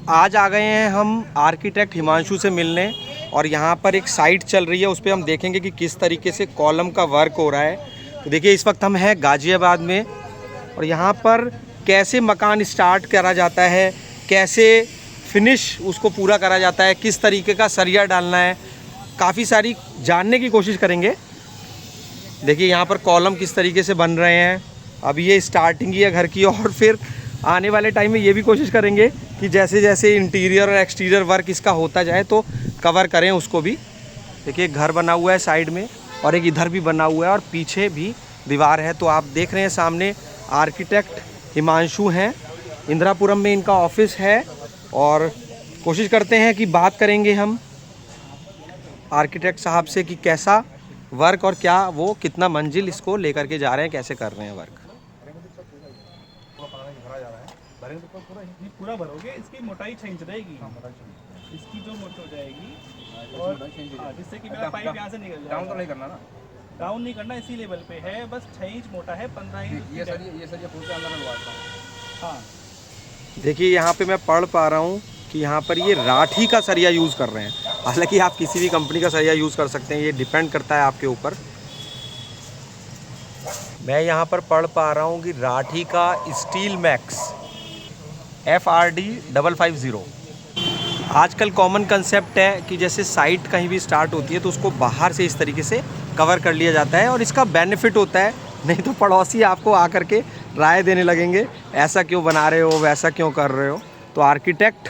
आज आ गए हैं हम आर्किटेक्ट हिमांशु से मिलने और यहाँ पर एक साइट चल रही है, उस पर हम देखेंगे कि किस तरीके से कॉलम का वर्क हो रहा है। तो देखिए इस वक्त हम हैं गाज़ियाबाद में और यहाँ पर कैसे मकान स्टार्ट करा जाता है, कैसे फिनिश उसको पूरा करा जाता है, किस तरीके का सरिया डालना है, काफ़ी सारी जानने की कोशिश करेंगे। देखिए यहाँ पर कॉलम किस तरीके से बन रहे हैं, अभी ये स्टार्टिंग ही है घर की और फिर आने वाले टाइम में ये भी कोशिश करेंगे कि जैसे जैसे इंटीरियर और एक्सटीरियर वर्क इसका होता जाए तो कवर करें उसको भी। देखिए घर बना हुआ है साइड में और एक इधर भी बना हुआ है और पीछे भी दीवार है। तो आप देख रहे हैं सामने आर्किटेक्ट हिमांशु हैं, इंदिरापुरम में इनका ऑफिस है और कोशिश करते हैं कि बात करेंगे हम आर्किटेक्ट साहब से कि कैसा वर्क और क्या वो कितना मंजिल इसको लेकर के जा रहे हैं, कैसे कर रहे हैं वर्क। पूरा भरोगे, इसकी मोटाई 6 इंच रहेगी, इसकी जो मोटी हो जाएगी और जिससे कि मेरा पाइप यहाँ से निकल जाए। डाउन तो नहीं करना ना, डाउन नहीं करना, इसी लेवल पे है, बस 6 इंच मोटा है, 15 इंच ये सरिया फूल के अंदर लगवाता हूँ। हाँ देखिए यहाँ पे मैं पढ़ पा रहा हूँ कि यहाँ पर ये राठी का सरिया यूज़ कर रहे हैं। हालांकि आप किसी भी कंपनी का सरिया यूज़ कर सकते हैं, ये डिपेंड करता है आपके ऊपर। मैं यहाँ पर पढ़ पा रहा हूँ कि राठी का स्टील मैक्स FRD 550। आजकल कॉमन कंसेप्ट है कि जैसे साइट कहीं भी स्टार्ट होती है तो उसको बाहर से इस तरीके से कवर कर लिया जाता है और इसका बेनिफिट होता है, नहीं तो पड़ोसी आपको आकर के राय देने लगेंगे, ऐसा क्यों बना रहे हो, वैसा क्यों कर रहे हो। तो आर्किटेक्ट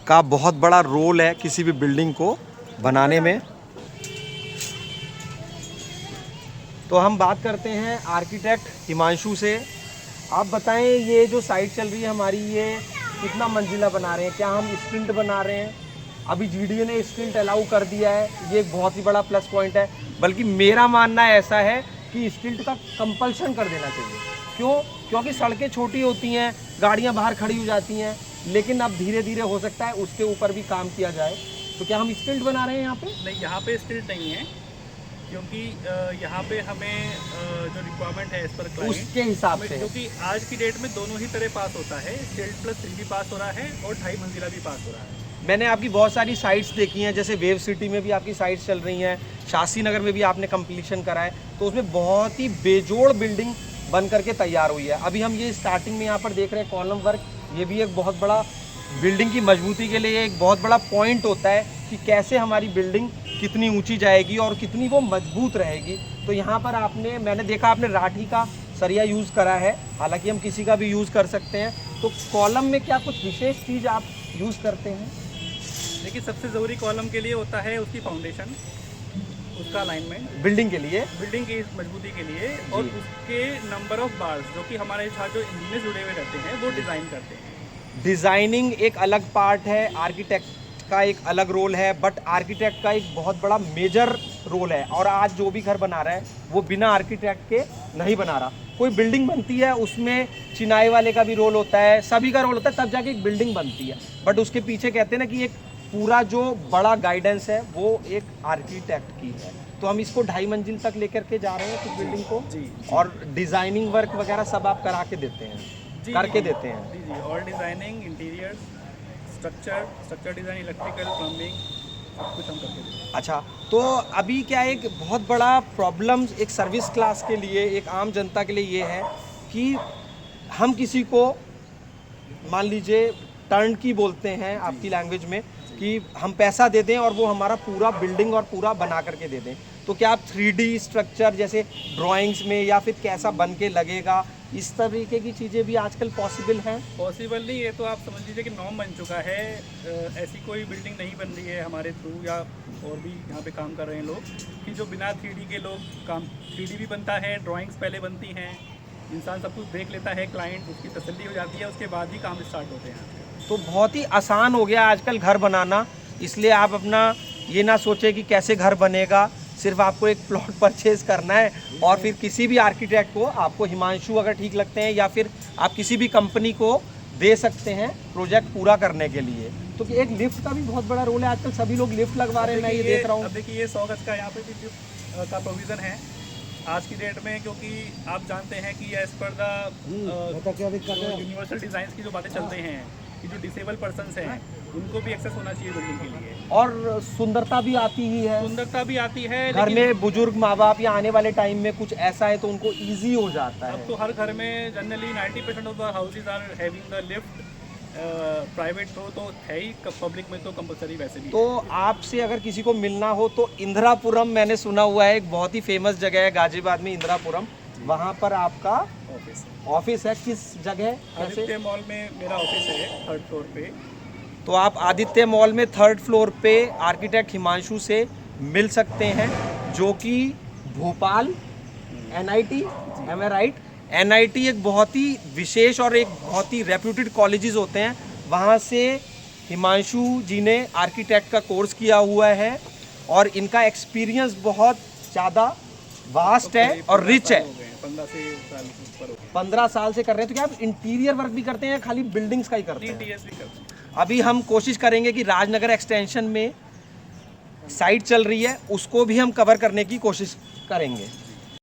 का बहुत बड़ा रोल है किसी भी बिल्डिंग को बनाने में। तो हम बात करते हैं आर्किटेक्ट हिमांशु से। आप बताएं ये जो साइट चल रही है हमारी, ये कितना मंजिला बना रहे हैं, क्या हम स्टिल्ट बना रहे हैं? अभी GDA ने स्टिल्ट अलाउ कर दिया है, ये एक बहुत ही बड़ा प्लस पॉइंट है। बल्कि मेरा मानना ऐसा है कि स्टिल्ट का कंपल्शन कर देना चाहिए। क्यों? क्योंकि सड़कें छोटी होती हैं, गाड़ियां बाहर खड़ी हो जाती हैं, लेकिन अब धीरे धीरे हो सकता है उसके ऊपर भी काम किया जाए। तो क्या हम स्टिल्ट बना रहे हैं यहाँ पे? नहीं, यहाँ पे स्टिल्ट नहीं है, क्योंकि यहाँ पे हमें जो रिक्वायरमेंट है इस पर उसके हिसाब से, क्योंकि आज की डेट में दोनों ही तरह पास होता है, स्टिल्ट प्लस 3 भी पास हो रहा है और 2.5 मंजिला भी पास हो रहा है। मैंने आपकी बहुत सारी साइट्स देखी हैं, जैसे वेव सिटी में भी आपकी साइट्स चल रही हैं, शास्त्री नगर में भी आपने कंप्लीशन करा है, तो उसमें बहुत ही बेजोड़ बिल्डिंग बन करके तैयार हुई है। अभी हम ये स्टार्टिंग में यहाँ पर देख रहे हैं कॉलम वर्क, ये भी एक बहुत बड़ा बिल्डिंग की मजबूती के लिए एक बहुत बड़ा पॉइंट होता है कि कैसे हमारी बिल्डिंग कितनी ऊंची जाएगी और कितनी वो मजबूत रहेगी। तो यहाँ पर मैंने देखा आपने राठी का सरिया यूज़ करा है, हालांकि हम किसी का भी यूज़ कर सकते हैं। तो कॉलम में क्या कुछ विशेष चीज़ आप यूज़ करते हैं? देखिए, सबसे ज़रूरी कॉलम के लिए होता है उसकी फाउंडेशन, उसका अलाइनमेंट, बिल्डिंग के लिए, बिल्डिंग की मजबूती के लिए, और उसके नंबर ऑफ बार्स जो कि हमारे साथ जो इंजीनियर जुड़े हुए रहते हैं वो डिज़ाइन करते हैं। डिज़ाइनिंग एक अलग पार्ट है, आर्किटेक्ट का एक अलग रोल है, बट आर्किटेक्ट का एक बहुत बड़ा मेजर रोल है। और आज जो भी घर बना रहा है वो बिना आर्किटेक्ट के नहीं बना रहा। कोई बिल्डिंग बनती है उसमें चिनाई वाले का भी रोल होता है, सभी का रोल होता है, तब जाके एक बिल्डिंग बनती है। बट उसके पीछे कहते हैं ना कि एक पूरा जो बड़ा गाइडेंस है वो एक आर्किटेक्ट की है। तो हम इसको 2.5 मंजिल तक लेकर के जा रहे हैं कुछ बिल्डिंग को जी। और डिज़ाइनिंग वर्क वगैरह सब आप करा के देते हैं? जी, करके देते हैं? जी, और designing, interior, structure design, electrical, plumbing, सब कुछ हम करके देते हैं। अच्छा, तो अभी क्या एक बहुत बड़ा प्रॉब्लम एक सर्विस क्लास के लिए, एक आम जनता के लिए ये है कि हम किसी को मान लीजिए टर्न की बोलते हैं आपकी लैंग्वेज में, कि हम पैसा दे दें और वो हमारा पूरा बिल्डिंग और पूरा बना करके दे दें। तो क्या आप 3D स्ट्रक्चर जैसे ड्राइंग्स में या फिर कैसा बन के लगेगा, इस तरीके की चीज़ें भी आजकल पॉसिबल हैं? पॉसिबल नहीं है, तो आप समझ लीजिए कि नॉर्म बन चुका है। ऐसी कोई बिल्डिंग नहीं बन रही है हमारे थ्रू या और भी यहाँ पे काम कर रहे हैं लोग, कि जो बिना 3D के लोग काम, 3D भी बनता है, ड्राइंग्स पहले बनती हैं, इंसान सब कुछ देख लेता है, क्लाइंट उसकी तसल्ली हो जाती है, उसके बाद ही काम स्टार्ट होते हैं। तो बहुत ही आसान हो गया आजकल घर बनाना, इसलिए आप अपना ये ना सोचें कि कैसे घर बनेगा, सिर्फ आपको एक प्लॉट परचेज करना है और फिर किसी भी आर्किटेक्ट को, आपको हिमांशु अगर ठीक लगते हैं या फिर आप किसी भी कंपनी को दे सकते हैं प्रोजेक्ट पूरा करने के लिए। तो एक लिफ्ट का भी बहुत बड़ा रोल है, आजकल सभी लोग लिफ्ट लगवा रहे हैं, मैं ये देख रहा हूँ। अब देखिए, ये 100 गज का यहाँ पे भी लिफ्ट का प्रोविज़न है आज की डेट में, क्योंकि आप जानते हैं कि as per the universal design की जो बातें चलते हैं कि जो डिसेबल पर्सनस हैं उनको भी एक्सेस होना चाहिए बिल्डिंग के लिए। और सुंदरता भी आती ही है, सुंदरता भी आती है, घर लेकिन में बुजुर्ग माँ बाप या आने वाले टाइम में कुछ ऐसा है तो उनको इजी हो जाता अब है। तो हर घर में generally 90% of the houses are having the lift. Private तो है ही, पब्लिक में तो कंपलसरी वैसे भी तो आपसे अगर किसी को मिलना हो तो इंदिरापुरम, मैंने सुना हुआ है एक बहुत ही फेमस जगह है गाजियाबाद में, इंदिरापुरम, वहाँ पर आपका ऑफिस। ऑफिस है। किस जगह, कैसे? आदित्य मॉल में मेरा ऑफिस है 3rd फ्लोर पे। तो आप आदित्य मॉल में 3rd फ्लोर पे आर्किटेक्ट हिमांशु से मिल सकते हैं, जो कि भोपाल NIT, एम आई राइट? NIT एक बहुत ही विशेष और एक बहुत ही रेप्यूटेड कॉलेजेस होते हैं, वहाँ से हिमांशु जी ने आर्किटेक्ट का कोर्स किया हुआ है और इनका एक्सपीरियंस बहुत ज़्यादा वास्ट है और रिच है। 15 से साल ऊपर हो गए। 15 साल से कर रहे हैं। तो क्या आप इंटीरियर वर्क भी करते हैं या खाली बिल्डिंग्स का ही करते हैं? TS भी करते हैं। अभी हम कोशिश करेंगे कि राजनगर एक्सटेंशन में साइट चल रही है उसको भी हम कवर करने की कोशिश करेंगे।